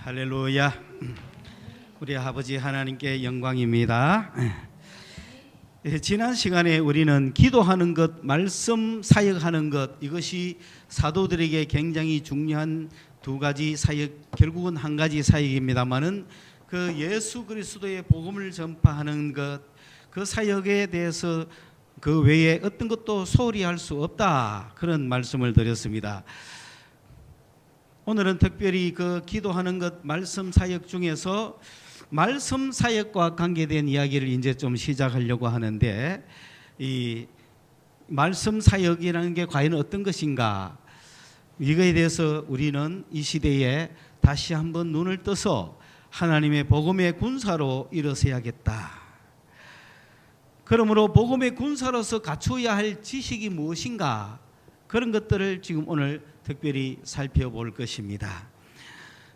할렐루야. 우리 아버지 하나님께 영광입니다. 지난 시간에 우리는 기도하는 것, 말씀 사역하는 것, 이것이 사도들에게 굉장히 중요한 두 가지 사역, 결국은 한 가지 사역입니다만은 그 예수 그리스도의 복음을 전파하는 것, 그 사역에 대해서 그 외에 어떤 것도 소홀히 할 수 없다, 그런 말씀을 드렸습니다. 오늘은 특별히 그 기도하는 것, 말씀 사역 중에서 말씀 사역과 관계된 이야기를 이제 좀 시작하려고 하는데, 이 말씀 사역이라는 게 과연 어떤 것인가, 이거에 대해서 우리는 이 시대에 다시 한번 눈을 떠서 하나님의 복음의 군사로 일어서야겠다. 그러므로 복음의 군사로서 갖추어야 할 지식이 무엇인가, 그런 것들을 지금 오늘 특별히 살펴볼 것입니다.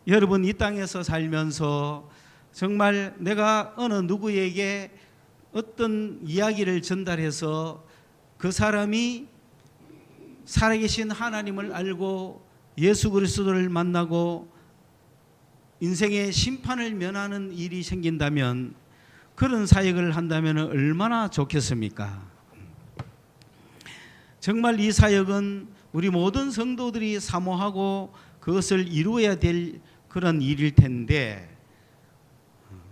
여러분, 이 땅에서 살면서 정말 내가 어느 누구에게 어떤 이야기를 전달해서 그 사람이 살아계신 하나님을 알고 예수 그리스도를 만나고 인생의 심판을 면하는 일이 생긴다면, 그런 사역을 한다면 얼마나 좋겠습니까? 정말 이 사역은 우리 모든 성도들이 사모하고 그것을 이루어야 될 그런 일일 텐데,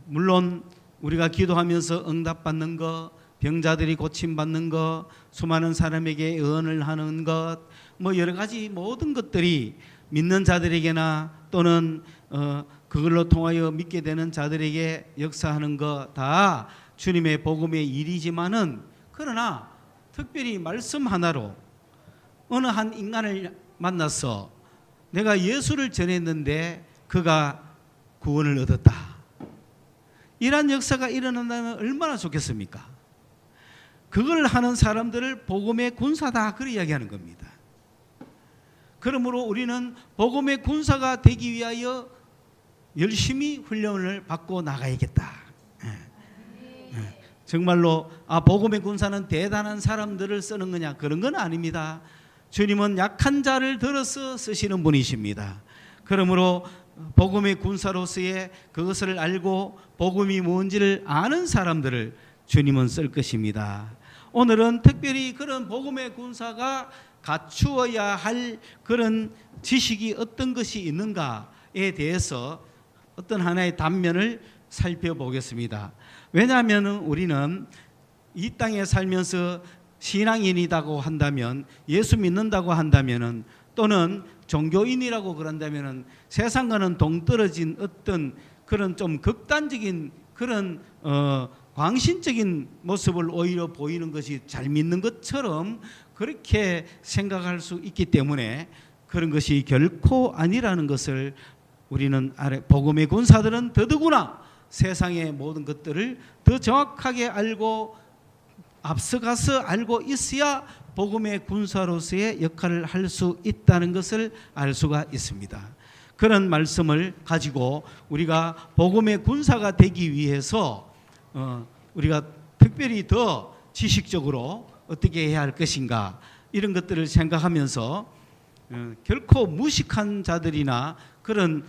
물론 우리가 기도하면서 응답받는 것, 병자들이 고침받는 것, 수많은 사람에게 의언을 하는 것, 뭐 여러 가지 모든 것들이 믿는 자들에게나 또는 그걸로 통하여 믿게 되는 자들에게 역사하는 것 다 주님의 복음의 일이지만은, 그러나 특별히 말씀 하나로 어느 한 인간을 만나서 내가 예수를 전했는데 그가 구원을 얻었다, 이러한 역사가 일어난다면 얼마나 좋겠습니까? 그걸 하는 사람들을 복음의 군사다, 그렇게 이야기하는 겁니다. 그러므로 우리는 복음의 군사가 되기 위하여 열심히 훈련을 받고 나가야겠다. 정말로 복음의 군사는 대단한 사람들을 쓰는 거냐, 그런 건 아닙니다. 주님은 약한 자를 들어서 쓰시는 분이십니다. 그러므로 복음의 군사로서의 그것을 알고 복음이 뭔지를 아는 사람들을 주님은 쓸 것입니다. 오늘은 특별히 그런 복음의 군사가 갖추어야 할 그런 지식이 어떤 것이 있는가에 대해서 어떤 하나의 단면을 살펴보겠습니다. 왜냐하면 우리는 이 땅에 살면서 신앙인이라고 한다면, 예수 믿는다고 한다면, 또는 종교인이라고 그런다면 세상과는 동떨어진 어떤 그런 좀 극단적인 그런 광신적인 모습을 오히려 보이는 것이 잘 믿는 것처럼 그렇게 생각할 수 있기 때문에, 그런 것이 결코 아니라는 것을 우리는 복음의 군사들은 더더구나 세상의 모든 것들을 더 정확하게 알고 앞서가서 알고 있어야 복음의 군사로서의 역할을 할 수 있다는 것을 알 수가 있습니다. 그런 말씀을 가지고 우리가 복음의 군사가 되기 위해서 우리가 특별히 더 지식적으로 어떻게 해야 할 것인가, 이런 것들을 생각하면서 결코 무식한 자들이나 그런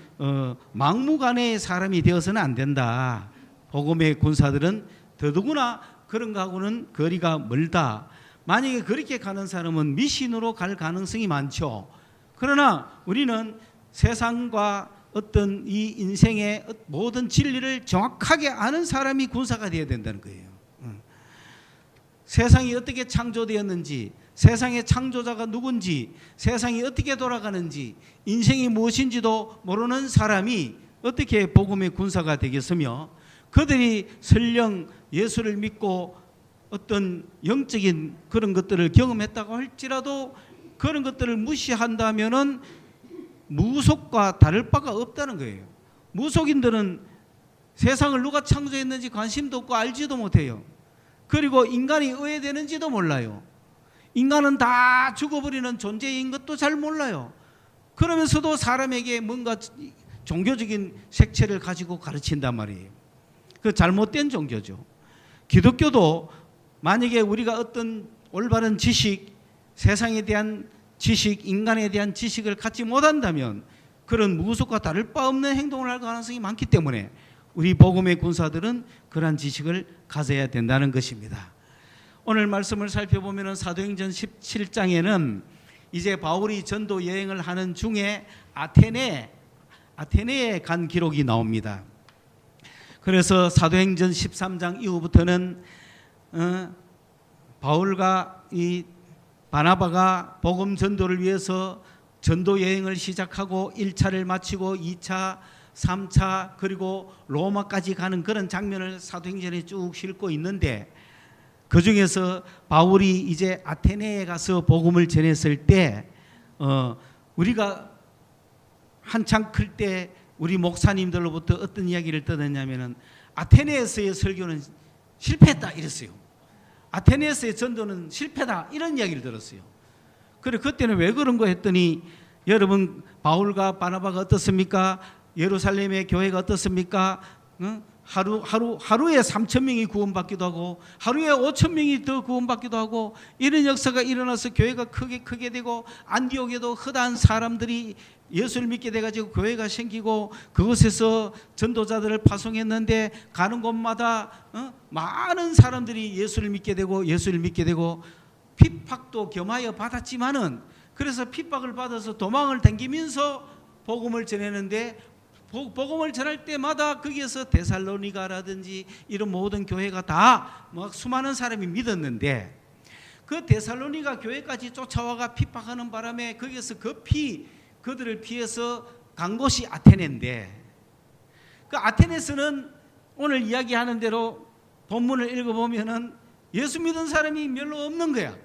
막무가내의 사람이 되어서는 안 된다. 복음의 군사들은 더더구나 그런 거하고는 거리가 멀다. 만약에 그렇게 가는 사람은 미신으로 갈 가능성이 많죠. 그러나 우리는 세상과 어떤 이 인생의 모든 진리를 정확하게 아는 사람이 군사가 되어야 된다는 거예요. 세상이 어떻게 창조되었는지, 세상의 창조자가 누군지, 세상이 어떻게 돌아가는지, 인생이 무엇인지도 모르는 사람이 어떻게 복음의 군사가 되겠으며, 그들이 설령 예수를 믿고 어떤 영적인 그런 것들을 경험했다고 할지라도 그런 것들을 무시한다면은 무속과 다를 바가 없다는 거예요. 무속인들은 세상을 누가 창조했는지 관심도 없고 알지도 못해요. 그리고 인간이 의해되는지도 몰라요. 인간은 다 죽어버리는 존재인 것도 잘 몰라요. 그러면서도 사람에게 뭔가 종교적인 색채를 가지고 가르친단 말이에요. 그 잘못된 종교죠. 기독교도 만약에 우리가 어떤 올바른 지식, 세상에 대한 지식, 인간에 대한 지식을 갖지 못한다면 그런 무구속과 다를 바 없는 행동을 할 가능성이 많기 때문에 우리 복음의 군사들은 그러한 지식을 가져야 된다는 것입니다. 오늘 말씀을 살펴보면 사도행전 17장에는 이제 바울이 전도 여행을 하는 중에 아테네에 간 기록이 나옵니다. 그래서 사도행전 13장 이후부터는 바울과 이 바나바가 복음 전도를 위해서 전도 여행을 시작하고 1차를 마치고 2차, 3차 그리고 로마까지 가는 그런 장면을 사도행전에 쭉 싣고 있는데, 그 중에서 바울이 이제 아테네에 가서 복음을 전했을 때 우리가 한창 클 때 우리 목사님들로부터 어떤 이야기를 듣었냐면은 아테네에서의 설교는 실패했다 이랬어요. 아테네에서의 전도는 실패다 이런 이야기를 들었어요. 그래 그때는 왜 그런 거 했더니, 여러분 바울과 바나바가 어떻습니까? 예루살렘의 교회가 어떻습니까? 하루에 3,000명이 구원받기도 하고 하루에 5,000명이 더 구원받기도 하고 이런 역사가 일어나서 교회가 크게 되고, 안디옥에도 허다한 사람들이 예수를 믿게 돼가지고 교회가 생기고 그곳에서 전도자들을 파송했는데 가는 곳마다 많은 사람들이 예수를 믿게 되고 핍박도 겸하여 받았지만은, 그래서 핍박을 받아서 도망을 당기면서 복음을 전했는데, 복음을 전할 때마다 거기에서 데살로니가라든지 이런 모든 교회가 다 막 수많은 사람이 믿었는데, 그 데살로니가 교회까지 쫓아와가 핍박하는 바람에 거기에서 급히 그들을 피해서 간 곳이 아테네인데, 그 아테네에서는 오늘 이야기하는 대로 본문을 읽어보면은 예수 믿은 사람이 별로 없는 거야.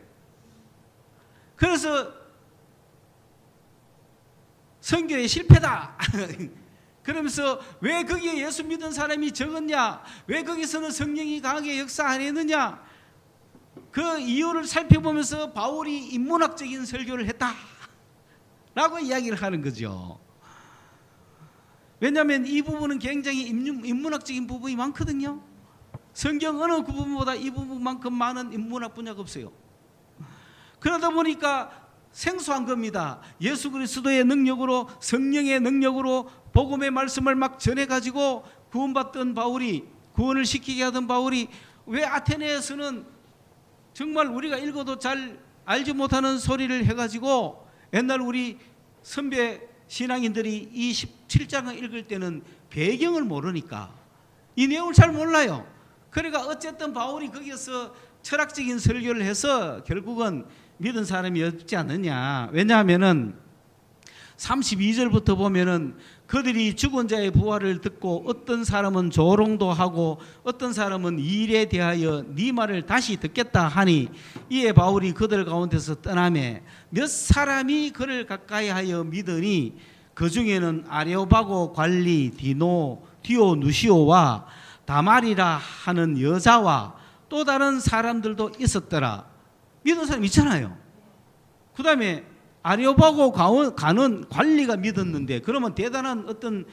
그래서 선교에 실패다 그러면서 왜 거기에 예수 믿은 사람이 적었냐, 왜 거기서는 성령이 강하게 역사 안 했느냐, 그 이유를 살펴보면서 바울이 인문학적인 설교를 했다 라고 이야기를 하는 거죠. 왜냐하면 이 부분은 굉장히 인문학적인 부분이 많거든요. 성경 어느 부분보다 이 부분만큼 많은 인문학 분야가 없어요. 그러다 보니까 생소한 겁니다. 예수 그리스도의 능력으로, 성령의 능력으로 복음의 말씀을 막 전해가지고 구원받던 바울이, 구원을 시키게 하던 바울이 왜 아테네에서는 정말 우리가 읽어도 잘 알지 못하는 소리를 해가지고, 옛날 우리 선배 신앙인들이 이 17장을 읽을 때는 배경을 모르니까 이 내용을 잘 몰라요. 그러니까 어쨌든 바울이 거기에서 철학적인 설교를 해서 결국은 믿은 사람이 없지 않느냐. 왜냐하면은 32절부터 보면은 그들이 죽은 자의 부활을 듣고 어떤 사람은 조롱도 하고 어떤 사람은 일에 대하여 네 말을 다시 듣겠다 하니, 이에 바울이 그들 가운데서 떠나매 몇 사람이 그를 가까이하여 믿으니 그 중에는 아레오바고 관리 디오누시오와 다말이라 하는 여자와 또 다른 사람들도 있었더라. 믿은 사람 있잖아요. 그 다음에 아레오바고 가는 관리가 믿었는데, 그러면 대단한 어떤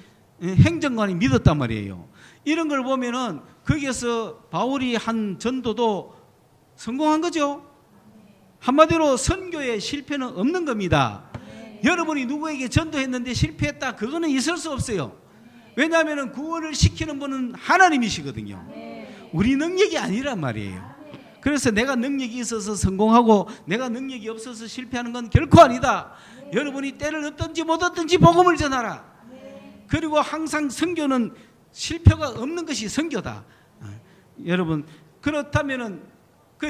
행정관이 믿었단 말이에요. 이런 걸 보면은 거기에서 바울이 한 전도도 성공한 거죠. 한마디로 선교에 실패는 없는 겁니다. 여러분이 누구에게 전도했는데 실패했다, 그거는 있을 수 없어요. 왜냐하면 구원을 시키는 분은 하나님이시거든요. 우리 능력이 아니란 말이에요. 그래서 내가 능력이 있어서 성공하고 내가 능력이 없어서 실패하는 건 결코 아니다. 여러분이 때를 얻든지 못 얻든지 복음을 전하라. 그리고 항상 선교는 실패가 없는 것이 선교다. 여러분, 그렇다면은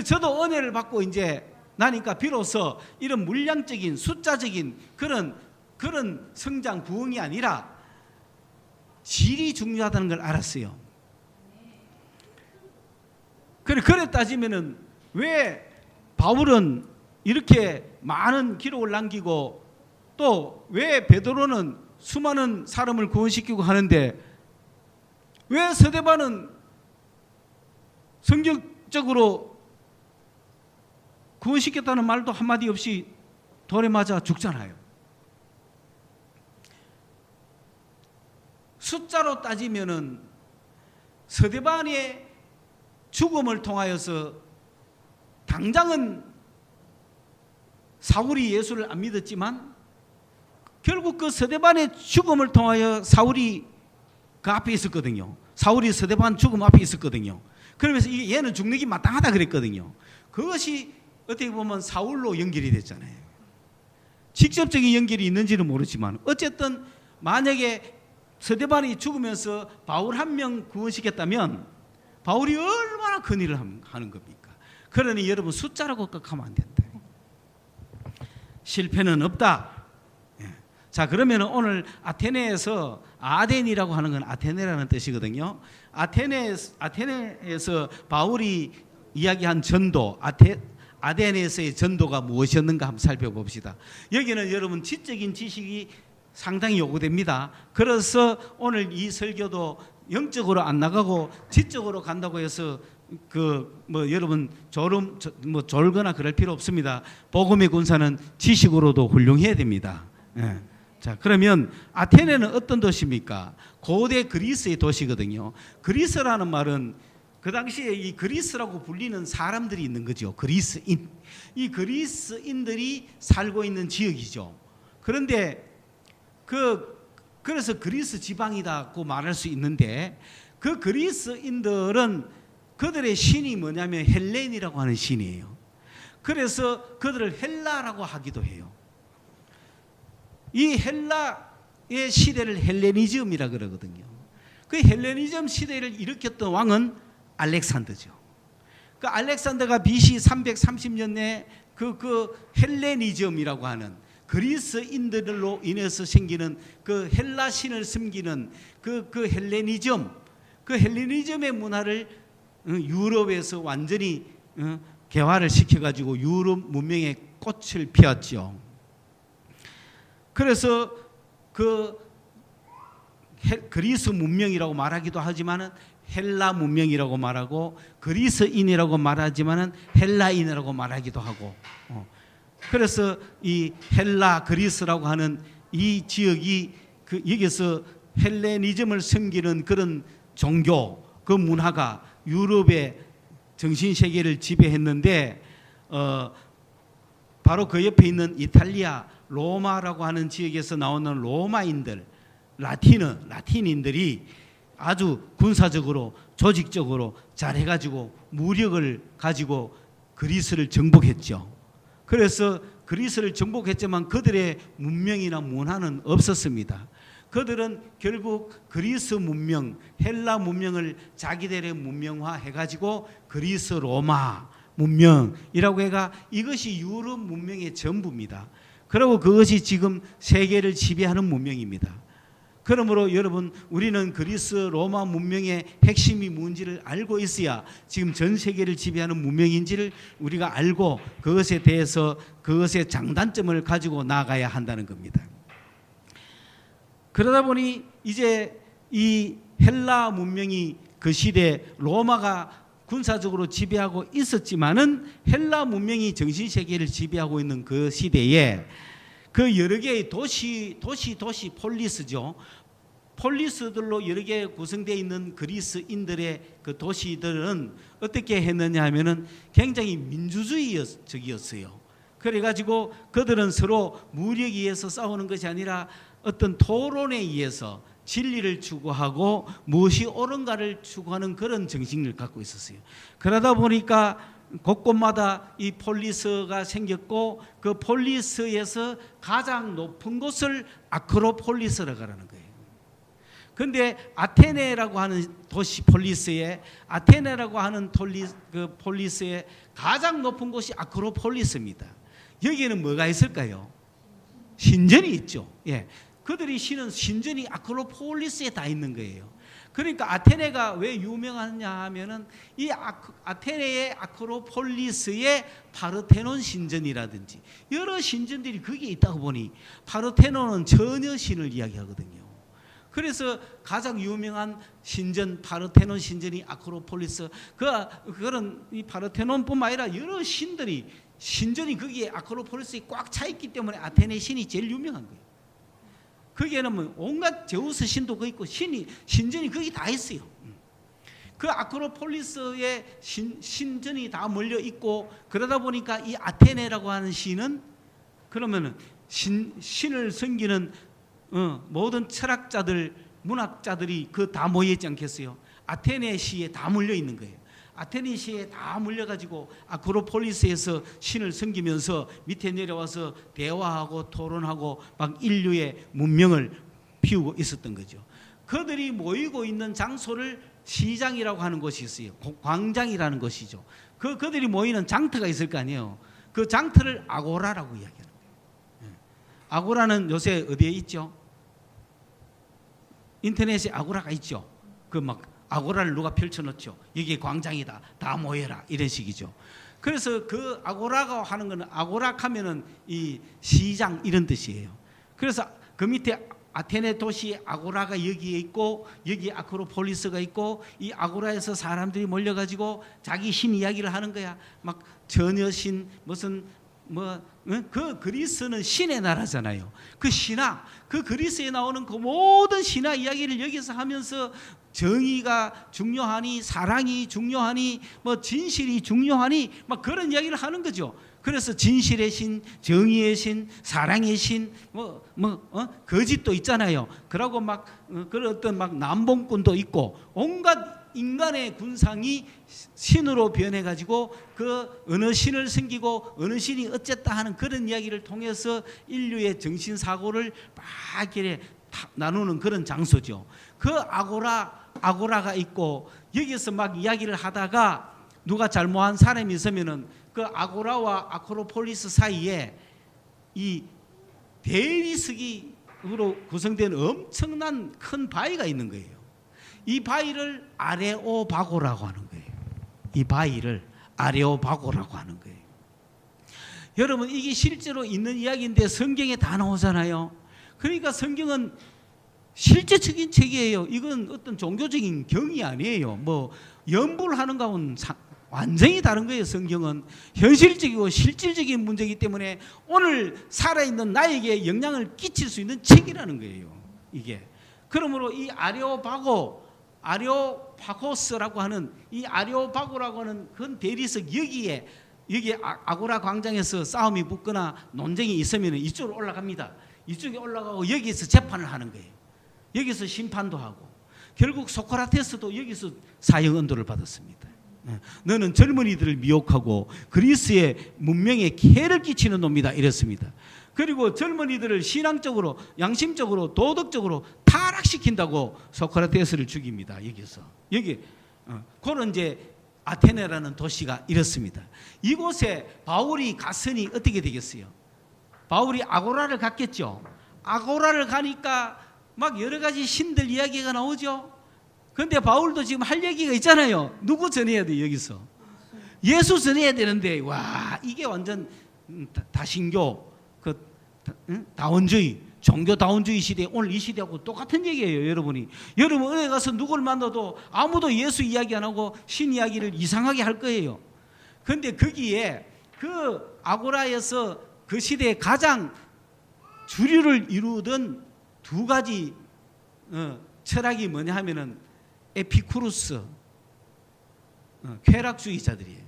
저도 은혜를 받고 이제 나니까 비로소 이런 물량적인 숫자적인 그런 성장 부흥이 아니라 질이 중요하다는 걸 알았어요. 그래 따지면은 왜 바울은 이렇게 많은 기록을 남기고 또 왜 베드로는 수많은 사람을 구원시키고 하는데 왜 스데반은 성경적으로 구원시켰다는 말도 한마디 없이 돌에 맞아 죽잖아요. 숫자로 따지면은 스데반의 죽음을 통하여서 당장은 사울이 예수를 안 믿었지만 결국 그 스데반의 죽음을 통하여 사울이 그 앞에 있었거든요. 사울이 스데반 죽음 앞에 있었거든요. 그러면서 얘는 죽는 게 마땅하다 그랬거든요. 그것이 어떻게 보면 사울로 연결이 됐잖아요. 직접적인 연결이 있는지는 모르지만 어쨌든 만약에 스데반이 죽으면서 바울 한 명 구원시켰다면 바울이 얼마나 큰 일을 하는 겁니까? 그러니 여러분 숫자라고 깎하면 안 된다. 실패는 없다. 자, 그러면 오늘 아테네에서 아덴이라고 하는 건 아테네라는 뜻이거든요. 아테네에서 바울이 이야기한 전도, 아덴에서의 전도가 무엇이었는가 한번 살펴봅시다. 여기는 여러분 지적인 지식이 상당히 요구됩니다. 그래서 오늘 이 설교도 영적으로 안 나가고 지적으로 간다고 해서 여러분 졸거나 그럴 필요 없습니다. 복음의 군사는 지식으로도 훌륭해야 됩니다. 예. 자, 그러면 아테네는 어떤 도시입니까? 고대 그리스의 도시거든요. 그리스라는 말은 그 당시에 이 그리스라고 불리는 사람들이 있는 거죠. 그리스인. 이 그리스인들이 살고 있는 지역이죠. 그런데 그래서 그리스 지방이다고 말할 수 있는데 그 그리스인들은 그들의 신이 뭐냐면 헬렌이라고 하는 신이에요. 그래서 그들을 헬라라고 하기도 해요. 이 헬라의 시대를 헬레니즘이라 그러거든요. 그 헬레니즘 시대를 일으켰던 왕은 알렉산더죠. 그 알렉산더가 BC 330년에 그 헬레니즘이라고 하는 그리스인들로 인해서 생기는 그 헬라 신을 섬기는 그 헬레니즘의 문화를 유럽에서 완전히 개화를 시켜가지고 유럽 문명의 꽃을 피웠죠. 그래서 그리스 문명이라고 말하기도 하지만은 헬라 문명이라고 말하고 그리스인이라고 말하지만은 헬라인이라고 말하기도 하고. 그래서 이 헬라 그리스라고 하는 이 지역이 여기서 헬레니즘을 섬기는 그런 종교, 그 문화가 유럽의 정신 세계를 지배했는데 바로 그 옆에 있는 이탈리아 로마라고 하는 지역에서 나오는 로마인들, 라틴인들이 아주 군사적으로 조직적으로 잘해가지고 무력을 가지고 그리스를 정복했죠. 그래서 그리스를 정복했지만 그들의 문명이나 문화는 없었습니다. 그들은 결국 그리스 문명, 헬라 문명을 자기들의 문명화 해가지고 그리스 로마 문명이라고 해가 이것이 유럽 문명의 전부입니다. 그리고 그것이 지금 세계를 지배하는 문명입니다. 그러므로 여러분 우리는 그리스 로마 문명의 핵심이 뭔지를 알고 있어야 지금 전 세계를 지배하는 문명인지를 우리가 알고 그것에 대해서 그것의 장단점을 가지고 나아가야 한다는 겁니다. 그러다 보니 이제 이 헬라 문명이 그 시대 로마가 군사적으로 지배하고 있었지만은 헬라 문명이 정신 세계를 지배하고 있는 그 시대에 그 여러 개의 도시 폴리스죠. 폴리스들로 여러 개 구성되어 있는 그리스인들의 그 도시들은 어떻게 했느냐 하면은 굉장히 민주주의적이었어요. 그래가지고 그들은 서로 무력에 의해서 싸우는 것이 아니라 어떤 토론에 의해서 진리를 추구하고 무엇이 옳은가를 추구하는 그런 정신을 갖고 있었어요. 그러다 보니까 곳곳마다 이 폴리스가 생겼고 그 폴리스에서 가장 높은 곳을 아크로폴리스라고 하는 거예요. 그런데 아테네라고 하는 도시 아테네라고 하는 폴리스의 가장 높은 곳이 아크로폴리스입니다. 여기에는 뭐가 있을까요? 신전이 있죠. 예. 그들이 신은 신전이 아크로폴리스에 다 있는 거예요. 그러니까 아테네가 왜 유명하냐 하면은 이 아테네의 아크로폴리스의 파르테논 신전이라든지 여러 신전들이 거기에 있다고 보니 파르테논은 처녀 신을 이야기하거든요. 그래서 가장 유명한 신전 파르테논 신전이 아크로폴리스 그런 이 파르테논뿐만 아니라 여러 신전이 거기에 아크로폴리스에 꽉 차 있기 때문에 아테네 신이 제일 유명한 거예요. 거기에는 뭐 온갖 제우스 신도 거 있고 신전이 거기 다 있어요. 그 아크로폴리스의 신전이 다 몰려 있고 그러다 보니까 이 아테네라고 하는 시는 그러면은 신을 섬기는 모든 철학자들, 문학자들이 그 다 모여 있지 않겠어요? 아테네 시에 다 몰려 있는 거예요. 아테네 시에 다 몰려가지고 아크로폴리스에서 신을 섬기면서 밑에 내려와서 대화하고 토론하고 막 인류의 문명을 피우고 있었던 거죠. 그들이 모이고 있는 장소를 시장이라고 하는 곳이 있어요. 광장이라는 것이죠. 그들이 모이는 장터가 있을 거 아니에요. 그 장터를 아고라라고 이야기하는 거예요. 아고라는 요새 어디에 있죠? 인터넷에 아고라가 있죠. 그 막 아고라를 누가 펼쳐놓죠. 여기 광장이다. 다 모여라. 이런 식이죠. 그래서 그 아고라가 하는 거는 아고라 하면은 이 시장 이런 뜻이에요. 그래서 그 밑에 아테네 도시 아고라가 여기에 있고 여기 아크로폴리스가 있고 이 아고라에서 사람들이 몰려가지고 자기 신 이야기를 하는 거야. 막 처녀신 무슨 그 그리스는 신의 나라잖아요. 그 신화, 그 그리스에 나오는 그 모든 신화 이야기를 여기서 하면서 정의가 중요하니 사랑이 중요하니 뭐 진실이 중요하니 막 그런 이야기를 하는 거죠. 그래서 진실의 신, 정의의 신, 사랑의 신, 거짓도 있잖아요. 그러고 막 그런 어떤 막 남봉꾼도 있고 온갖 인간의 군상이 신으로 변해가지고 그 어느 신을 섬기고 어느 신이 어쨌다 하는 그런 이야기를 통해서 인류의 정신 사고를 막 이렇게 나누는 그런 장소죠. 그 아고라가 있고 여기서 막 이야기를 하다가 누가 잘못한 사람이 있으면은 그 아고라와 아크로폴리스 사이에 이 대리석으로 구성된 엄청난 큰 바위가 있는 거예요. 이 바위를 아레오바고라고 하는 거예요. 이 바위를 아레오바고라고 하는 거예요. 여러분 이게 실제로 있는 이야기인데 성경에 다 나오잖아요. 그러니까 성경은 실제적인 책이에요. 이건 어떤 종교적인 경이 아니에요. 뭐 연구를 하는 거하고는 완전히 다른 거예요. 성경은 현실적이고 실질적인 문제이기 때문에 오늘 살아있는 나에게 영향을 끼칠 수 있는 책이라는 거예요. 이게 그러므로 이 아레오파고스라고 하는 이 아레오파고라고 하는 그 대리석 여기 아고라 광장에서 싸움이 붙거나 논쟁이 있으면 이쪽으로 올라갑니다. 이쪽에 올라가고 여기서 재판을 하는 거예요. 여기서 심판도 하고 결국 소크라테스도 여기서 사형 언도를 받았습니다. 너는 젊은이들을 미혹하고 그리스의 문명에 해를 끼치는 놈이다 이랬습니다. 그리고 젊은이들을 신앙적으로 양심적으로 도덕적으로 타락시킨다고 소크라테스를 죽입니다. 여기 그런 이제 아테네라는 도시가 이렇습니다. 이곳에 바울이 갔으니 어떻게 되겠어요? 바울이 아고라를 갔겠죠. 아고라를 가니까 막 여러 가지 신들 이야기가 나오죠. 그런데 바울도 지금 할 얘기가 있잖아요. 누구 전해야 돼 여기서? 예수 전해야 되는데 와 이게 완전 다신교 다원주의 종교 다원주의 시대 오늘 이 시대하고 똑같은 얘기예요. 여러분 은혜 가서 누구를 만나도 아무도 예수 이야기 안 하고 신 이야기를 이상하게 할 거예요. 그런데 거기에 그 아고라에서 그 시대에 가장 주류를 이루던 두 가지 철학이 뭐냐 하면은 에피쿠루스 쾌락주의자들이에요.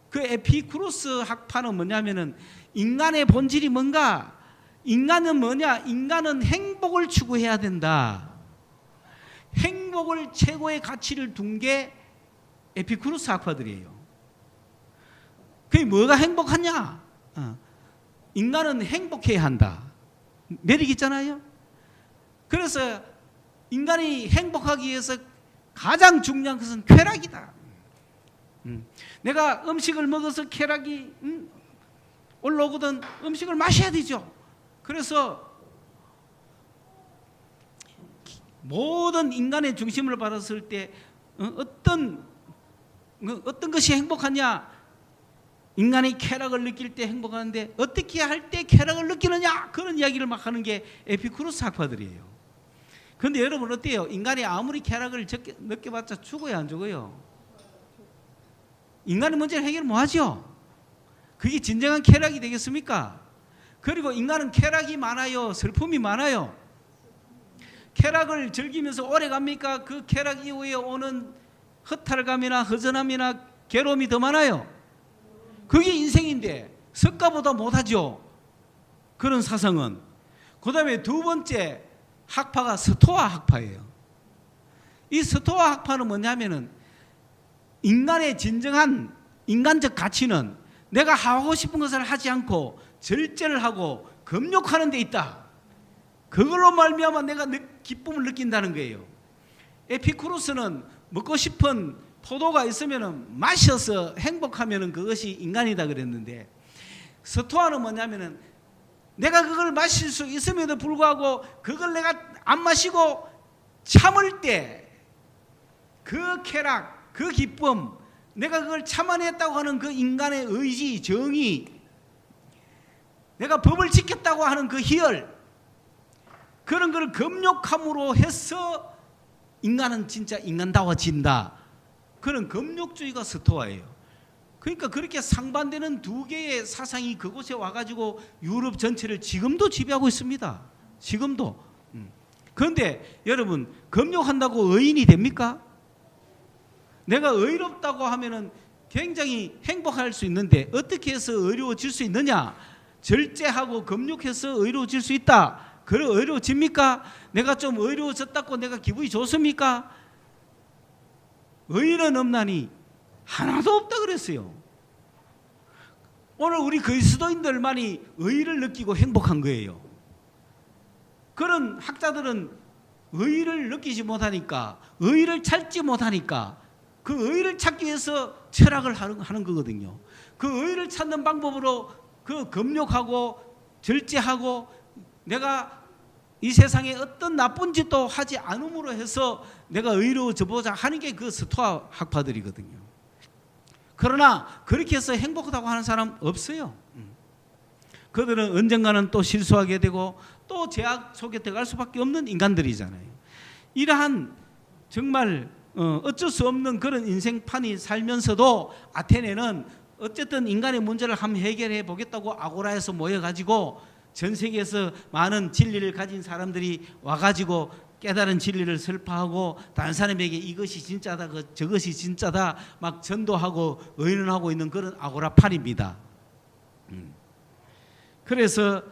그 에피쿠루스 학파는 뭐냐면은 인간의 본질이 뭔가? 인간은 뭐냐? 인간은 행복을 추구해야 된다. 행복을 최고의 가치를 둔 게 에피쿠루스 학파들이에요. 그게 뭐가 행복하냐? 인간은 행복해야 한다. 매력 있잖아요. 그래서 인간이 행복하기 위해서 가장 중요한 것은 쾌락이다. 내가 음식을 먹어서 쾌락이 올라오거든 음식을 마셔야 되죠. 그래서 모든 인간의 중심을 받았을 때 어떤 것이 행복하냐? 인간이 쾌락을 느낄 때 행복하는데 어떻게 할 때 쾌락을 느끼느냐? 그런 이야기를 막 하는 게 에피쿠로스 학파들이에요. 그런데 여러분 어때요? 인간이 아무리 쾌락을 느껴봤자 죽어야 안 죽어요? 인간의 문제를 해결 못하죠? 그게 진정한 쾌락이 되겠습니까? 그리고 인간은 쾌락이 많아요? 슬픔이 많아요? 쾌락을 즐기면서 오래 갑니까? 그 쾌락 이후에 오는 허탈감이나 허전함이나 괴로움이 더 많아요? 그게 인생인데 석가보다 못하죠? 그런 사상은. 그 다음에 두 번째 학파가 스토아 학파예요. 이 스토아 학파는 뭐냐면은 인간의 진정한 인간적 가치는 내가 하고 싶은 것을 하지 않고 절제를 하고 금욕하는 데 있다. 그걸로 말미암아 내가 기쁨을 느낀다는 거예요. 에피쿠로스는 먹고 싶은 포도가 있으면 마셔서 행복하면 그것이 인간이다 그랬는데, 스토아는 뭐냐면은 내가 그걸 마실 수 있음에도 불구하고 그걸 내가 안 마시고 참을 때 그 쾌락, 그 기쁨, 내가 그걸 참아냈다고 하는 그 인간의 의지, 정의, 내가 법을 지켰다고 하는 그 희열, 그런 걸 금욕함으로 해서 인간은 진짜 인간다워진다. 그런 금욕주의가 스토아예요. 그러니까 그렇게 상반되는 두 개의 사상이 그곳에 와가지고 유럽 전체를 지금도 지배하고 있습니다. 지금도. 그런데 여러분, 금욕한다고 의인이 됩니까? 내가 의롭다고 하면은 굉장히 행복할 수 있는데 어떻게 해서 의로워질 수 있느냐? 절제하고 금욕해서 의로워질 수 있다. 그래 의로워집니까? 내가 좀 의로워졌다고 내가 기분이 좋습니까? 의인은 없나니 하나도 없다 그랬어요. 오늘 우리 그리스도인들만이 의의를 느끼고 행복한 거예요. 그런 학자들은 의의를 느끼지 못하니까, 의의를 찾지 못하니까 그 의의를 찾기 위해서 철학을 하는 거거든요. 그 의의를 찾는 방법으로 그 금욕하고 절제하고 내가 이 세상에 어떤 나쁜 짓도 하지 않음으로 해서 내가 의로워져 보자 하는 게 그 스토아 학파들이거든요. 그러나 그렇게 해서 행복하다고 하는 사람 없어요. 그들은 언젠가는 또 실수하게 되고 또 죄악 속에 들어갈 수밖에 없는 인간들이잖아요. 이러한 정말 어쩔 수 없는 그런 인생판이 살면서도 아테네는 어쨌든 인간의 문제를 한번 해결해 보겠다고 아고라에서 모여가지고 전 세계에서 많은 진리를 가진 사람들이 와가지고 깨달은 진리를 설파하고 다른 사람에게 이것이 진짜다, 저것이 진짜다 막 전도하고 의논하고 있는 그런 아고라판입니다. 그래서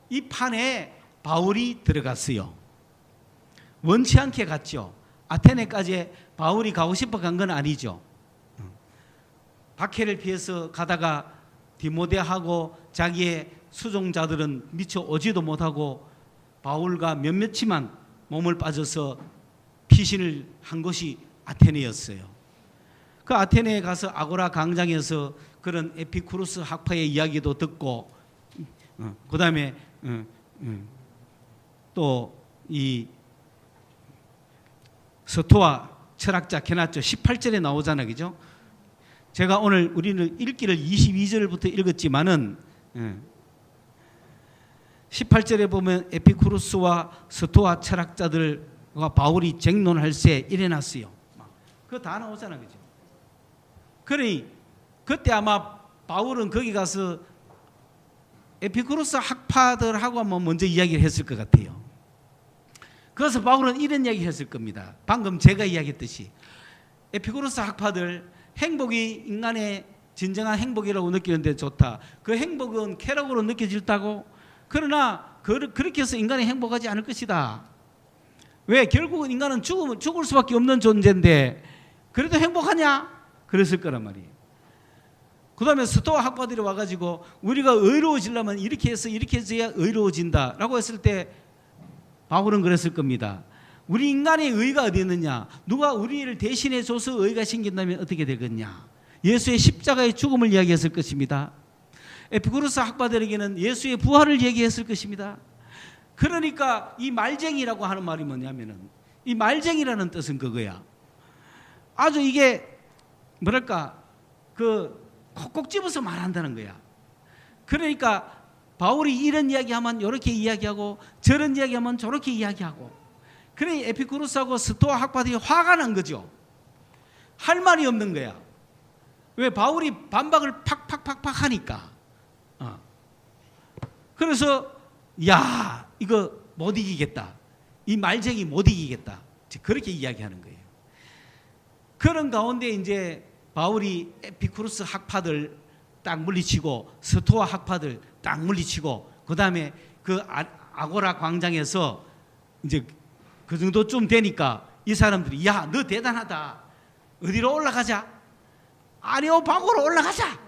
이 판에 바울이 들어갔어요. 원치 않게 갔죠. 아테네까지 바울이 가고 싶어 간 건 아니죠. 박해를 피해서 가다가 디모데하고 자기의 수종자들은 미처 오지도 못하고 바울과 몇몇이만 몸을 빠져서 피신을 한 곳이 아테네였어요. 그 아테네에 가서 아고라 광장에서 그런 에피쿠로스 학파의 이야기도 듣고 그 다음에 또 이 스토아 철학자 케나초 18절에 나오잖아요. 그죠? 제가 오늘 우리는 읽기를 22절부터 읽었지만은 18절에 보면 에피쿠로스와 스토아 철학자들과 바울이 쟁론할 새 일어났어요. 그거 다 나오잖아요. 그죠? 그러니 그때 아마 바울은 거기 가서 에피쿠로스 학파들하고 한번 먼저 이야기를 했을 것 같아요. 그래서 바울은 이런 이야기 했을 겁니다. 방금 제가 이야기했듯이 에피쿠로스 학파들 행복이 인간의 진정한 행복이라고 느끼는데 좋다. 그 행복은 쾌락으로 느껴질다고. 그러나 그렇게 해서 인간이 행복하지 않을 것이다. 왜? 결국은 인간은 죽을 수밖에 없는 존재인데 그래도 행복하냐? 그랬을 거란 말이에요. 그 다음에 스토아 학파들이 와가지고 우리가 의로워지려면 이렇게 해서 이렇게 해서야 의로워진다 라고 했을 때 바울은 그랬을 겁니다. 우리 인간의 의가 어디 있느냐? 누가 우리를 대신해 줘서 의가 생긴다면 어떻게 되겠냐? 예수의 십자가의 죽음을 이야기했을 것입니다. 에피쿠로스 학파들에게는 예수의 부활을 얘기했을 것입니다. 그러니까 이 말쟁이라고 하는 말이 뭐냐면은 이 말쟁이라는 뜻은 그거야. 아주 이게 뭐랄까 그 콕콕 집어서 말한다는 거야. 그러니까 바울이 이런 이야기하면 이렇게 이야기하고 저런 이야기하면 저렇게 이야기하고 그러니 에피쿠로스하고 스토아 학파들이 화가 난 거죠. 할 말이 없는 거야. 왜? 바울이 반박을 팍팍팍팍 하니까. 그래서 야 이거 못 이기겠다. 이 말쟁이 못 이기겠다. 그렇게 이야기하는 거예요. 그런 가운데 이제 바울이 에피쿠로스 학파들 딱 물리치고 스토아 학파들 딱 물리치고 그다음에 그 아고라 광장에서 이제 그 정도쯤 되니까 이 사람들이 야, 너 대단하다. 어디로 올라가자? 아레오파고로 올라가자.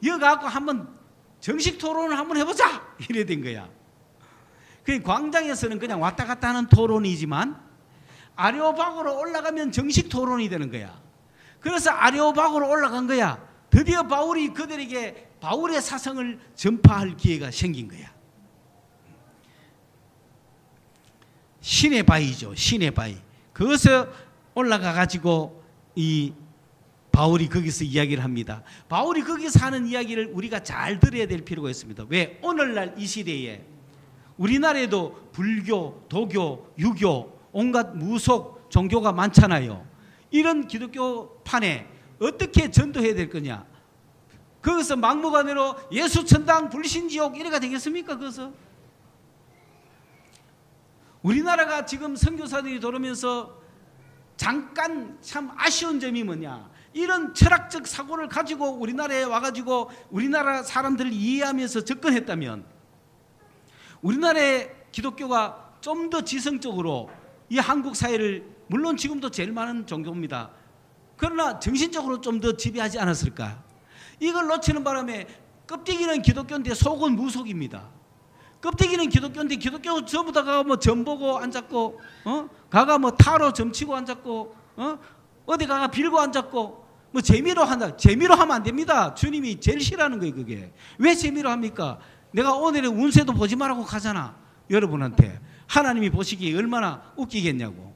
여기 갖고 한번 정식 토론을 한번 해보자. 이래 된 거야. 그 광장에서는 그냥 왔다 갔다 하는 토론이지만 아레오파고로 올라가면 정식 토론이 되는 거야. 그래서 아레오파고로 올라간 거야. 드디어 바울이 그들에게 바울의 사상을 전파할 기회가 생긴 거야. 신의 바위죠. 신의 바위. 그것에 올라가 가지고 이 바울이 거기서 이야기를 합니다. 바울이 거기서 하는 이야기를 우리가 잘 들어야 될 필요가 있습니다. 왜? 오늘날 이 시대에 우리나라에도 불교, 도교, 유교, 온갖 무속 종교가 많잖아요. 이런 기독교판에 어떻게 전도해야 될 거냐? 거기서 막무가내로 예수천당 불신지옥 이래가 되겠습니까? 거기서 우리나라가 지금 선교사들이 들어오면서 잠깐 참 아쉬운 점이 뭐냐? 이런 철학적 사고를 가지고 우리나라에 와가지고 우리나라 사람들을 이해하면서 접근했다면 우리나라의 기독교가 좀 더 지성적으로 이 한국 사회를, 물론 지금도 제일 많은 종교입니다. 그러나 정신적으로 좀 더 지배하지 않았을까? 이걸 놓치는 바람에 껍데기는 기독교인데 속은 무속입니다. 껍데기는 기독교인데 기독교 전부 다가 뭐 점 보고 앉았고, 가가 뭐 타로 점치고 앉았고, 어디 가가 빌고 앉았고, 뭐 재미로 한다. 재미로 하면 안 됩니다. 주님이 제일 싫어하는 거예요, 그게. 왜 재미로 합니까? 내가 오늘의 운세도 보지 말라고 가잖아. 여러분한테. 하나님이 보시기에 얼마나 웃기겠냐고.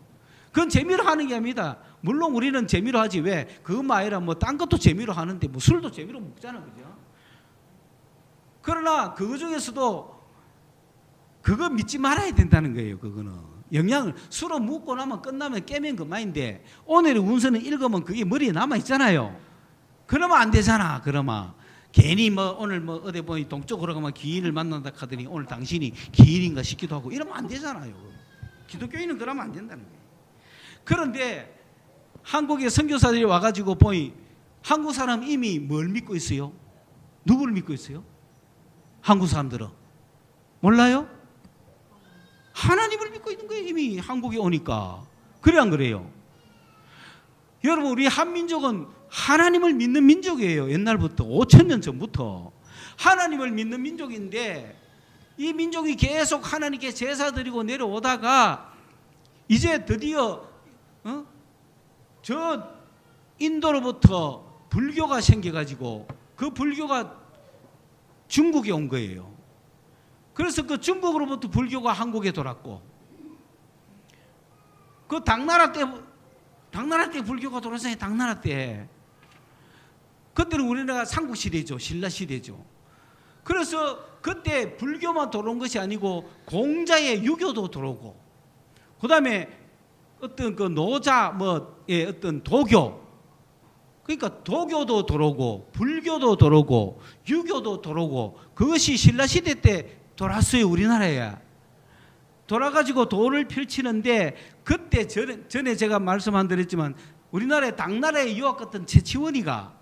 그건 재미로 하는 게 아닙니다. 물론 우리는 재미로 하지. 왜? 그것만 아니라 뭐 딴 것도 재미로 하는데 뭐 술도 재미로 먹잖아. 그죠? 그러나 그거 중에서도 그거 믿지 말아야 된다는 거예요. 그거는 영향을, 술을 먹고 나면 끝나면 깨면 그만인데 오늘의 운세는 읽으면 그게 머리에 남아있잖아요. 그러면 안 되잖아. 그러면 괜히 뭐 오늘 뭐 어디 보니 동쪽으로 가면 기인을 만난다 하더니 오늘 당신이 기인인가 싶기도 하고 이러면 안 되잖아요. 기독교인은 그러면 안 된다는 거예요. 그런데 한국의 선교사들이 와가지고 보니 한국 사람 이미 뭘 믿고 있어요? 누구를 믿고 있어요? 한국 사람들은 몰라요? 하나님을 믿고 있는 거예요. 이미 한국에 오니까. 그래 안 그래요? 여러분, 우리 한민족은 하나님을 믿는 민족이에요. 옛날부터 5,000년 전부터 하나님을 믿는 민족인데 이 민족이 계속 하나님께 제사 드리고 내려오다가 이제 드디어 저 인도로부터 불교가 생겨가지고 그 불교가 중국에 온 거예요. 그래서 그 중국으로부터 불교가 한국에 돌았고, 그 당나라 때 불교가 돌았어요. 당나라 때. 그때는 우리나라가 삼국시대죠. 신라시대죠. 그래서 그때 불교만 들어온 것이 아니고 공자의 유교도 들어오고, 그 다음에 어떤 그 노자 뭐의 어떤 도교, 그러니까 도교도 들어오고 불교도 들어오고 유교도 들어오고, 그것이 신라시대 때 돌았어요. 우리나라에 돌아가지고 도를 펼치는데, 그때 전에 제가 말씀 안 드렸지만 우리나라에 당나라에 유학 갔던 최치원이가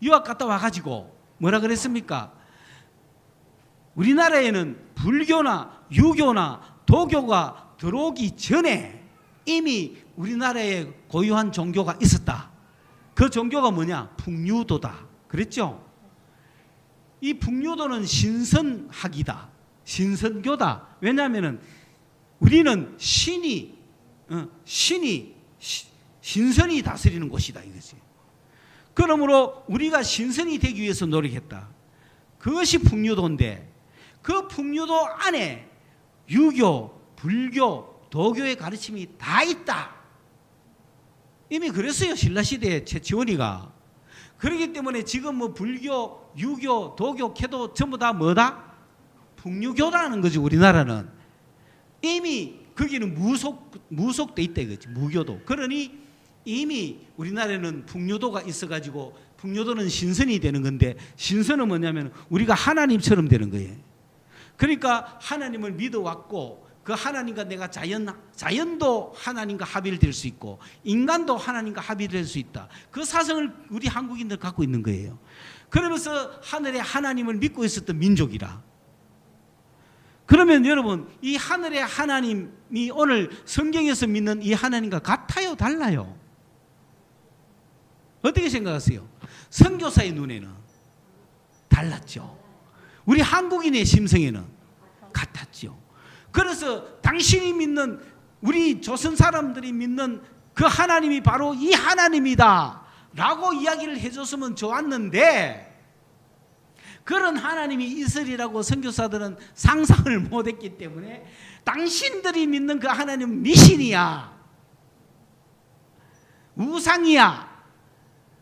유학 갔다 와가지고 뭐라 그랬습니까? 우리나라에는 불교나 유교나 도교가 들어오기 전에 이미 우리나라에 고유한 종교가 있었다. 그 종교가 뭐냐? 풍류도다. 그랬죠? 이 풍류도는 신선학이다. 신선교다. 왜냐하면 우리는 신선이 다스리는 곳이다 이거지. 그러므로 우리가 신선이 되기 위해서 노력했다. 그것이 풍류도인데, 그 풍류도 안에 유교, 불교, 도교의 가르침이 다 있다. 이미 그랬어요. 신라시대의 최치원이가. 그렇기 때문에 지금 뭐 불교, 유교, 도교, 캐도 전부 다 뭐다? 풍류교라는 거지. 우리나라는 이미 거기는 무속돼 있다 이거지. 무교도. 그러니 이미 우리나라에는 풍류도가 있어가지고, 풍류도는 신선이 되는 건데, 신선은 뭐냐면 우리가 하나님처럼 되는 거예요. 그러니까 하나님을 믿어왔고, 그 하나님과 내가 자연도 하나님과 합의를 될 수 있고 인간도 하나님과 합의를 될 수 있다. 그 사상을 우리 한국인들 갖고 있는 거예요. 그러면서 하늘의 하나님을 믿고 있었던 민족이라. 그러면 여러분, 이 하늘의 하나님이 오늘 성경에서 믿는 이 하나님과 같아요, 달라요? 어떻게 생각하세요? 선교사의 눈에는 달랐죠. 우리 한국인의 심성에는 같았죠. 그래서 당신이 믿는, 우리 조선 사람들이 믿는 그 하나님이 바로 이 하나님이다 라고 이야기를 해줬으면 좋았는데, 그런 하나님이 있으리라고 선교사들은 상상을 못했기 때문에 당신들이 믿는 그 하나님은 미신이야, 우상이야,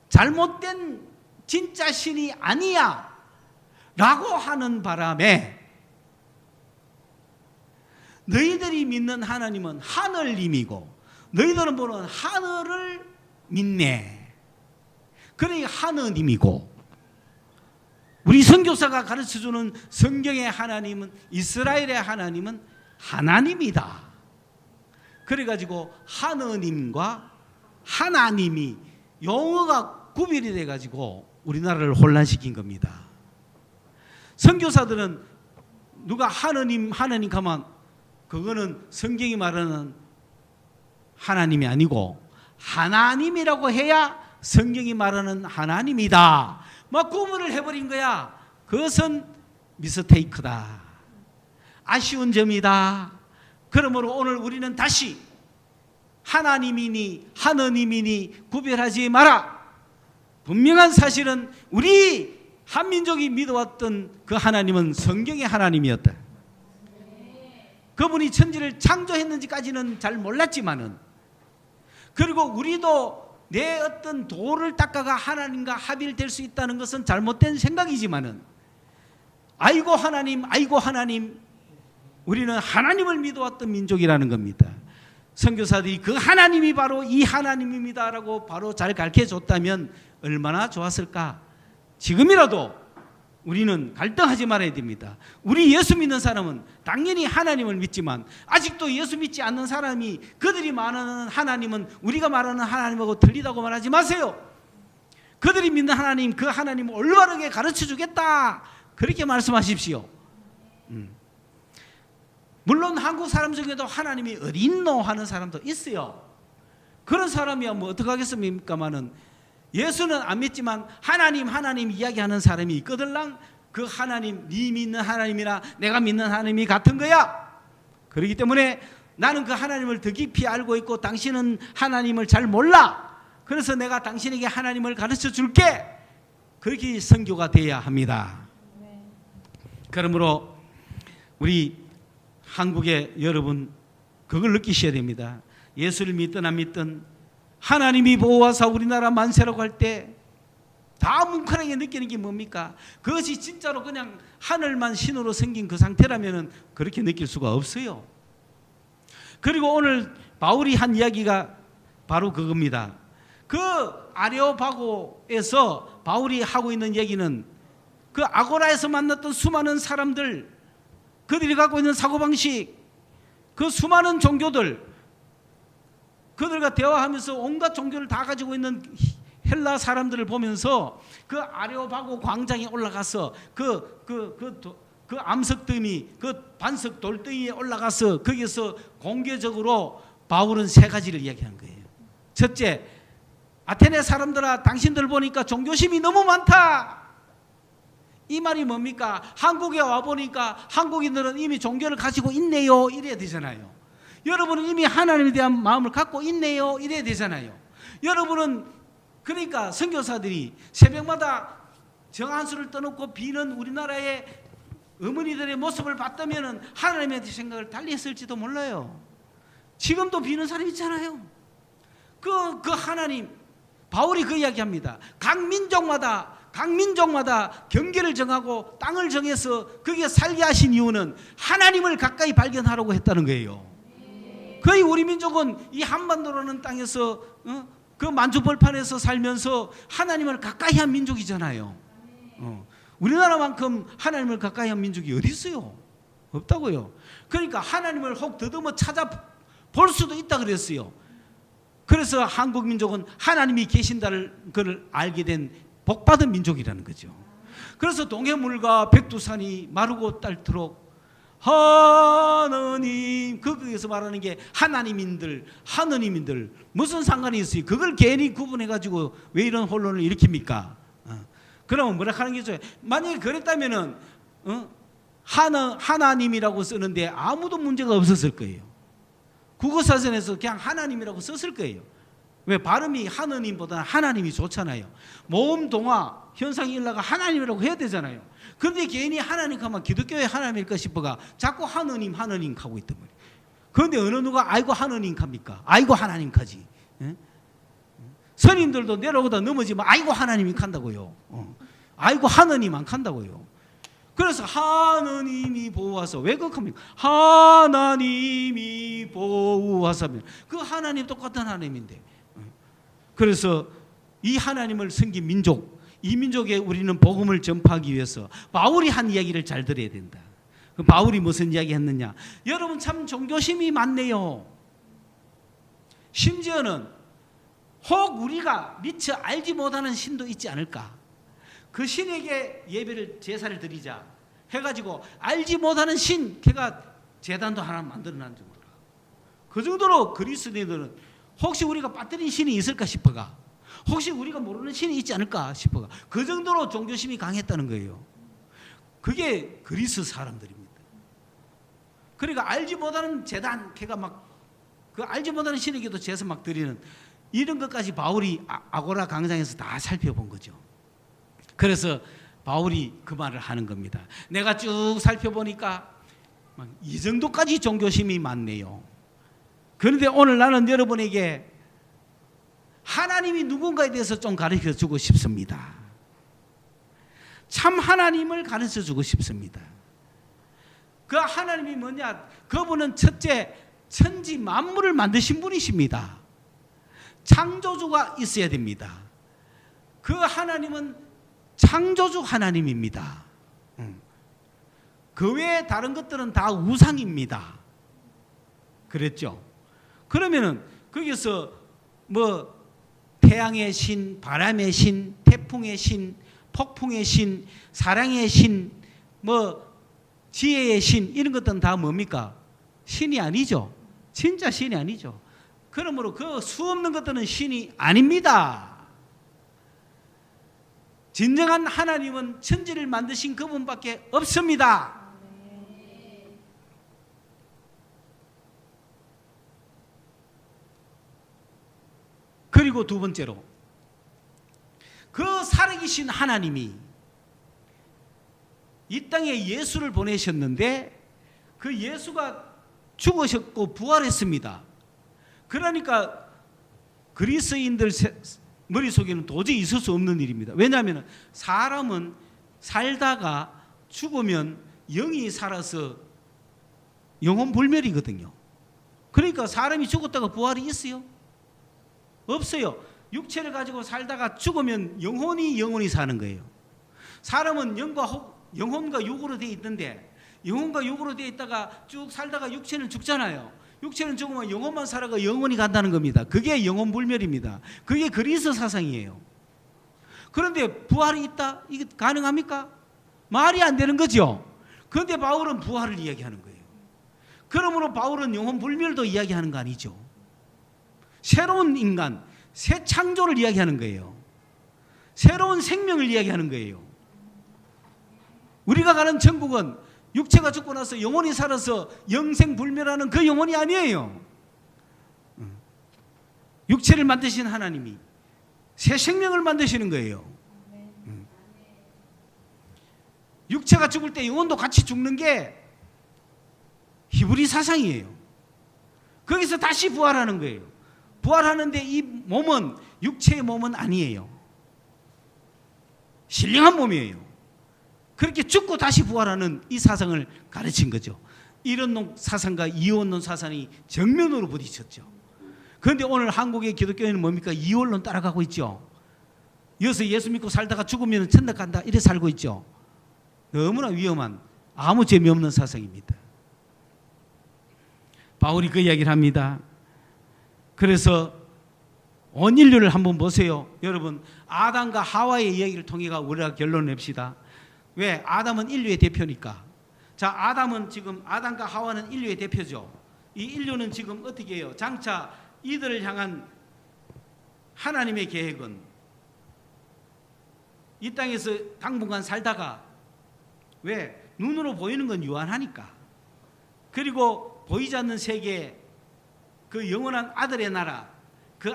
잘못된 진짜 신이 아니야 라고 하는 바람에 너희들이 믿는 하나님은 하늘님이고 너희들은 보는 하늘을 믿네. 그러니까 하느님이고, 우리 선교사가 가르쳐주는 성경의 하나님은, 이스라엘의 하나님은 하나님이다. 그래가지고 하느님과 하나님이 용어가 구별이 돼가지고 우리나라를 혼란시킨 겁니다. 선교사들은 누가 하느님 하면 그거는 성경이 말하는 하나님이 아니고 하나님이라고 해야 성경이 말하는 하나님이다, 막 구분을 해버린 거야. 그것은 미스테이크다, 아쉬운 점이다. 그러므로 오늘 우리는 다시 하나님이니 하느님이니 구별하지 마라. 분명한 사실은 우리 한민족이 믿어왔던 그 하나님은 성경의 하나님이었다. 그분이 천지를 창조했는지까지는 잘 몰랐지만은, 그리고 우리도 내 어떤 도를 닦아가 하나님과 합일될 수 있다는 것은 잘못된 생각이지만은, 아이고 하나님, 아이고 하나님, 우리는 하나님을 믿어왔던 민족이라는 겁니다. 선교사들이 그 하나님이 바로 이 하나님입니다라고 바로 잘 가르쳐줬다면 얼마나 좋았을까. 지금이라도 우리는 갈등하지 말아야 됩니다. 우리 예수 믿는 사람은 당연히 하나님을 믿지만 아직도 예수 믿지 않는 사람이 그들이 말하는 하나님은 우리가 말하는 하나님하고 틀리다고 말하지 마세요. 그들이 믿는 하나님, 그 하나님을 올바르게 가르쳐주겠다, 그렇게 말씀하십시오. 물론 한국 사람 중에도 하나님이 어딨노 하는 사람도 있어요. 그런 사람이야 뭐 어떡하겠습니까마는, 예수는 안 믿지만 하나님 하나님 이야기하는 사람이 있거들랑 그 하나님, 네 믿는 하나님이나 내가 믿는 하나님이 같은 거야. 그렇기 때문에 나는 그 하나님을 더 깊이 알고 있고 당신은 하나님을 잘 몰라. 그래서 내가 당신에게 하나님을 가르쳐 줄게. 그렇게 선교가 돼야 합니다. 그러므로 우리 한국의 여러분, 그걸 느끼셔야 됩니다. 예수를 믿든 안 믿든 하나님이 보호하사 우리나라 만세라고 할 때 다 뭉클하게 느끼는 게 뭡니까? 그것이 진짜로 그냥 하늘만 신으로 생긴 그 상태라면 그렇게 느낄 수가 없어요. 그리고 오늘 바울이 한 이야기가 바로 그겁니다. 그 아레오파고에서 바울이 하고 있는 얘기는 그 아고라에서 만났던 수많은 사람들, 그들이 갖고 있는 사고방식, 그 수많은 종교들, 그들과 대화하면서 온갖 종교를 다 가지고 있는 헬라 사람들을 보면서 그 아레오파고 광장에 올라가서 그 암석더미, 그 반석 돌덩이에 올라가서 거기서 공개적으로 바울은 세 가지를 이야기한 거예요. 첫째, 아테네 사람들아, 당신들 보니까 종교심이 너무 많다. 이 말이 뭡니까? 한국에 와보니까 한국인들은 이미 종교를 가지고 있네요, 이래야 되잖아요. 여러분은 이미 하나님에 대한 마음을 갖고 있네요, 이래야 되잖아요. 여러분은, 그러니까 선교사들이 새벽마다 정한수를 떠놓고 비는 우리나라의 어머니들의 모습을 봤다면 하나님에 대한 생각을 달리 했을지도 몰라요. 지금도 비는 사람 있잖아요. 그 하나님, 바울이 그 이야기합니다. 각 민족마다 경계를 정하고 땅을 정해서 거기에 살게 하신 이유는 하나님을 가까이 발견하라고 했다는 거예요. 거의 우리 민족은 이 한반도라는 땅에서 그 만주벌판에서 살면서 하나님을 가까이 한 민족이잖아요. 우리나라만큼 하나님을 가까이 한 민족이 어디 있어요? 없다고요. 그러니까 하나님을 혹 더듬어 찾아볼 수도 있다 그랬어요. 그래서 한국 민족은 하나님이 계신다를 그걸 알게 된 복받은 민족이라는 거죠. 그래서 동해물과 백두산이 마르고 닳도록 하느님, 거기에서 말하는 게 하느님인들 무슨 상관이 있어요? 그걸 괜히 구분해가지고 왜 이런 혼론을 일으킵니까? 그러면 뭐라 하는 거죠? 만약에 그랬다면은 하나님이라고 쓰는데 아무도 문제가 없었을 거예요. 국어사전에서 그냥 하나님이라고 썼을 거예요. 왜? 발음이 하느님보다는 하나님이 좋잖아요. 모음, 동화, 현상이 일어나가 하나님이라고 해야 되잖아요. 그런데 괜히 하나님 하면 기독교의 하나님일까 싶어가 자꾸 하느님 하고 있단 말이에요. 그런데 어느 누가 아이고 하느님 합니까? 아이고 하나님 하지. 스님들도 내려오다 넘어지면 아이고 하나님이 간다고요. 아이고 하느님 안 간다고요. 그래서 하느님이 보호하사, 왜 그렇게 합니까? 하나님이 보호하사면 그 하나님 똑같은 하나님인데, 그래서 이 하나님을 섬긴 민족, 이 민족에 우리는 복음을 전파하기 위해서 바울이 한 이야기를 잘 들어야 된다. 그 바울이 무슨 이야기 했느냐? 여러분 참 종교심이 많네요. 심지어는 혹 우리가 미처 알지 못하는 신도 있지 않을까? 그 신에게 예배를 제사를 드리자 해가지고 알지 못하는 신, 걔가 제단도 하나 만들어낸 정도라. 그 정도로 그리스도인들은 혹시 우리가 빠뜨린 신이 있을까 싶어가, 혹시 우리가 모르는 신이 있지 않을까 싶어가, 그 정도로 종교심이 강했다는 거예요. 그게 그리스 사람들입니다. 그러니까 알지 못하는 제단, 걔가 막 그 알지 못하는 신에게도 제사 막 드리는 이런 것까지 바울이 아고라 광장에서 다 살펴본 거죠. 그래서 바울이 그 말을 하는 겁니다. 내가 쭉 살펴보니까 이 정도까지 종교심이 많네요. 그런데 오늘 나는 여러분에게 하나님이 누군가에 대해서 좀 가르쳐 주고 싶습니다. 참 하나님을 가르쳐 주고 싶습니다. 그 하나님이 뭐냐? 그분은 첫째, 천지 만물을 만드신 분이십니다. 창조주가 있어야 됩니다. 그 하나님은 창조주 하나님입니다. 그 외에 다른 것들은 다 우상입니다. 그랬죠? 그러면은 거기서 뭐 태양의 신, 바람의 신, 태풍의 신, 폭풍의 신, 사랑의 신, 뭐 지혜의 신, 이런 것들은 다 뭡니까? 신이 아니죠. 진짜 신이 아니죠. 그러므로 그 수없는 것들은 신이 아닙니다. 진정한 하나님은 천지를 만드신 그분밖에 없습니다. 그리고 두 번째로, 그 살아계신 하나님이 이 땅에 예수를 보내셨는데 그 예수가 죽으셨고 부활했습니다. 그러니까 그리스인들 머릿속에는 도저히 있을 수 없는 일입니다. 왜냐하면 사람은 살다가 죽으면 영이 살아서 영혼 불멸이거든요. 그러니까 사람이 죽었다가 부활이 있어요? 없어요. 육체를 가지고 살다가 죽으면 영혼이 사는 거예요. 사람은 영혼과 육으로 되어 있는데, 영혼과 육으로 되어 있다가 쭉 살다가 육체는 죽잖아요. 육체는 죽으면 영혼만 살아가 영혼이 간다는 겁니다. 그게 영혼 불멸입니다. 그게 그리스 사상이에요. 그런데 부활이 있다? 이게 가능합니까? 말이 안 되는 거죠. 그런데 바울은 부활을 이야기하는 거예요. 그러므로 바울은 영혼 불멸도 이야기하는 거 아니죠. 새로운 인간, 새 창조를 이야기하는 거예요. 새로운 생명을 이야기하는 거예요. 우리가 가는 천국은 육체가 죽고 나서 영혼이 살아서 영생불멸하는 그 영혼이 아니에요. 육체를 만드신 하나님이 새 생명을 만드시는 거예요. 육체가 죽을 때 영혼도 같이 죽는 게 히브리 사상이에요. 거기서 다시 부활하는 거예요. 부활하는데 이 몸은 육체의 몸은 아니에요. 신령한 몸이에요. 그렇게 죽고 다시 부활하는 이 사상을 가르친 거죠. 이런론 사상과 이원론 사상이 정면으로 부딪혔죠. 그런데 오늘 한국의 기독교인은 뭡니까? 이원론 따라가고 있죠. 여기서 예수 믿고 살다가 죽으면 천당 간다 이래 살고 있죠. 너무나 위험한, 아무 재미없는 사상입니다. 바울이 그 이야기를 합니다. 그래서 온 인류를 한번 보세요. 여러분, 아담과 하와의 이야기를 통해가 우리가 결론을 냅시다. 왜? 아담은 인류의 대표니까. 자, 아담과 하와는 인류의 대표죠. 이 인류는 지금 어떻게 해요? 장차 이들을 향한 하나님의 계획은 이 땅에서 당분간 살다가, 왜? 눈으로 보이는 건 유한하니까. 그리고 보이지 않는 세계, 그 영원한 아들의 나라, 그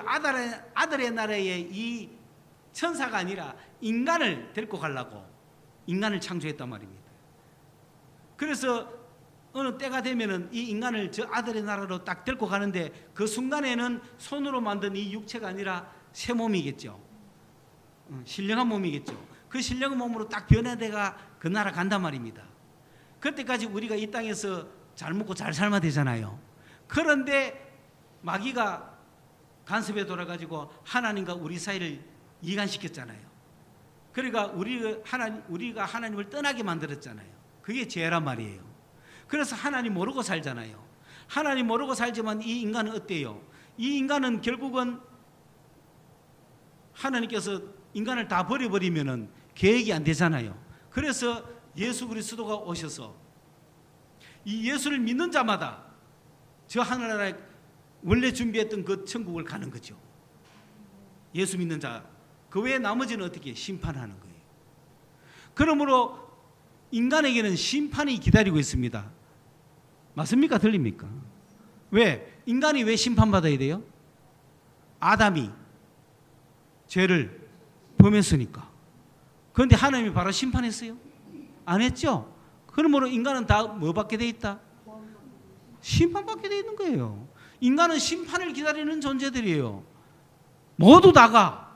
아들의 나라에 이 천사가 아니라 인간을 데리고 가려고 인간을 창조했단 말입니다. 그래서 어느 때가 되면은 이 인간을 저 아들의 나라로 딱 데리고 가는데, 그 순간에는 손으로 만든 이 육체가 아니라 새 몸이겠죠. 신령한 몸이겠죠. 그 신령한 몸으로 딱 변화돼가 그 나라 간단 말입니다. 그때까지 우리가 이 땅에서 잘 먹고 잘 살면 되잖아요. 그런데 마귀가 간섭에 돌아가지고 하나님과 우리 사이를 이간시켰잖아요. 그러니까 우리가 하나님을 떠나게 만들었잖아요. 그게 죄란 말이에요. 그래서 하나님 모르고 살잖아요. 하나님 모르고 살지만 이 인간은 어때요? 이 인간은 결국은 하나님께서 인간을 다 버려버리면은 계획이 안 되잖아요. 그래서 예수 그리스도가 오셔서 이 예수를 믿는 자마다 저 하늘나라에 원래 준비했던 그 천국을 가는 거죠. 예수 믿는 자. 그 외에 나머지는 어떻게 심판하는 거예요. 그러므로 인간에게는 심판이 기다리고 있습니다. 맞습니까? 들립니까? 왜? 인간이 왜 심판받아야 돼요? 아담이 죄를 범했으니까. 그런데 하나님이 바로 심판했어요? 안 했죠? 그러므로 인간은 다 뭐 받게 돼 있다? 심판받게 돼 있는 거예요. 인간은 심판을 기다리는 존재들이에요. 모두 다가.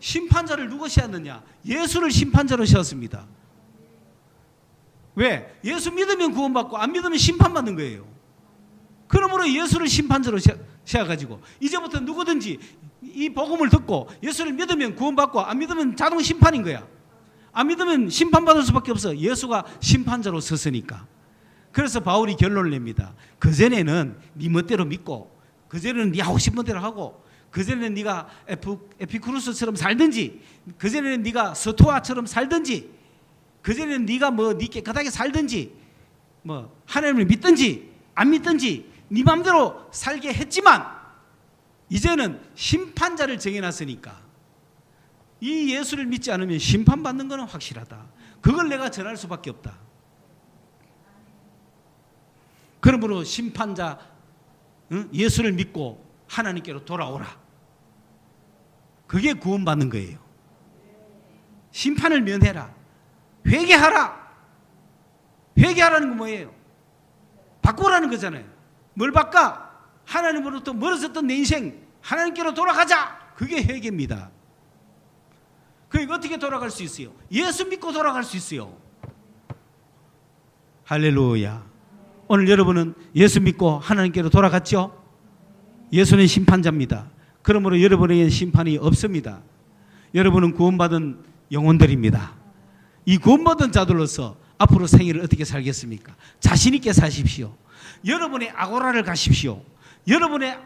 심판자를 누가 세웠느냐? 예수를 심판자로 세웠습니다. 왜? 예수 믿으면 구원받고 안 믿으면 심판받는 거예요. 그러므로 예수를 심판자로 세워가지고 이제부터 누구든지 이 복음을 듣고 예수를 믿으면 구원받고 안 믿으면 자동 심판인 거야. 안 믿으면 심판받을 수밖에 없어. 예수가 심판자로 섰으니까. 그래서 바울이 결론을 냅니다. 그전에는 네 멋대로 믿고, 그전에는 네 하고 싶은 대로 하고, 그전에는 네가 에피쿠루스처럼 살든지, 그전에는 네가 스토아처럼 살든지, 그전에는 네가 네 깨끗하게 살든지, 하나님을 믿든지 안 믿든지 네 마음대로 살게 했지만, 이제는 심판자를 정해놨으니까 이 예수를 믿지 않으면 심판받는 것은 확실하다. 그걸 내가 전할 수밖에 없다. 그러므로 심판자 예수를 믿고 하나님께로 돌아오라. 그게 구원받는 거예요. 심판을 면해라. 회개하라. 회개하라는 건 뭐예요? 바꾸라는 거잖아요. 뭘 바꿔? 하나님으로부터 멀어졌던 내 인생 하나님께로 돌아가자. 그게 회개입니다. 그게 어떻게 돌아갈 수 있어요? 예수 믿고 돌아갈 수 있어요. 할렐루야. 오늘 여러분은 예수 믿고 하나님께로 돌아갔죠? 예수는 심판자입니다. 그러므로 여러분에게는 심판이 없습니다. 여러분은 구원받은 영혼들입니다. 이 구원받은 자들로서 앞으로 생애를 어떻게 살겠습니까? 자신 있게 사십시오. 여러분의 아고라를 가십시오. 여러분의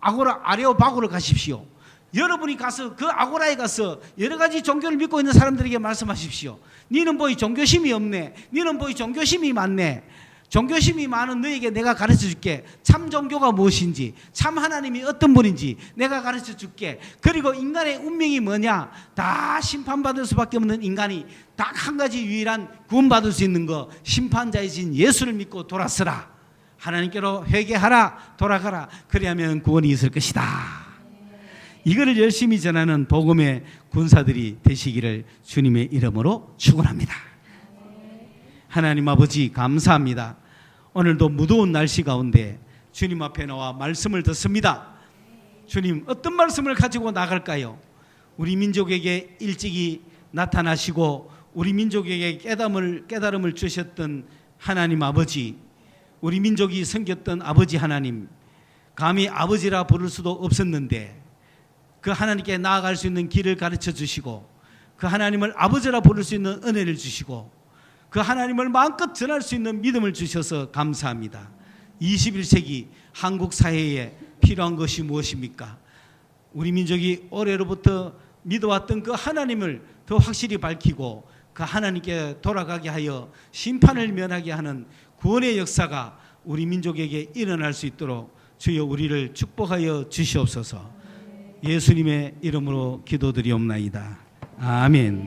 아고라 아레오바고를 가십시오. 여러분이 가서 그 아고라에 가서 여러 가지 종교를 믿고 있는 사람들에게 말씀하십시오. 니는 뭐이 종교심이 없네. 니는 뭐이 종교심이 많네. 종교심이 많은 너에게 내가 가르쳐 줄게. 참 종교가 무엇인지, 참 하나님이 어떤 분인지 내가 가르쳐 줄게. 그리고 인간의 운명이 뭐냐? 다 심판받을 수밖에 없는 인간이 딱 한 가지 유일한 구원받을 수 있는 거, 심판자이신 예수를 믿고 돌아서라. 하나님께로 회개하라. 돌아가라. 그래야면 구원이 있을 것이다. 이거를 열심히 전하는 복음의 군사들이 되시기를 주님의 이름으로 축원합니다. 하나님 아버지 감사합니다. 오늘도 무더운 날씨 가운데 주님 앞에 나와 말씀을 듣습니다. 주님, 어떤 말씀을 가지고 나갈까요? 우리 민족에게 일찍이 나타나시고 우리 민족에게 깨달음을 주셨던 하나님 아버지, 우리 민족이 섬겼던 아버지 하나님, 감히 아버지라 부를 수도 없었는데 그 하나님께 나아갈 수 있는 길을 가르쳐 주시고, 그 하나님을 아버지라 부를 수 있는 은혜를 주시고, 그 하나님을 마음껏 전할 수 있는 믿음을 주셔서 감사합니다. 21세기 한국 사회에 필요한 것이 무엇입니까? 우리 민족이 올해로부터 믿어왔던 그 하나님을 더 확실히 밝히고 그 하나님께 돌아가게 하여 심판을 면하게 하는 구원의 역사가 우리 민족에게 일어날 수 있도록 주여 우리를 축복하여 주시옵소서. 예수님의 이름으로 기도드리옵나이다. 아멘.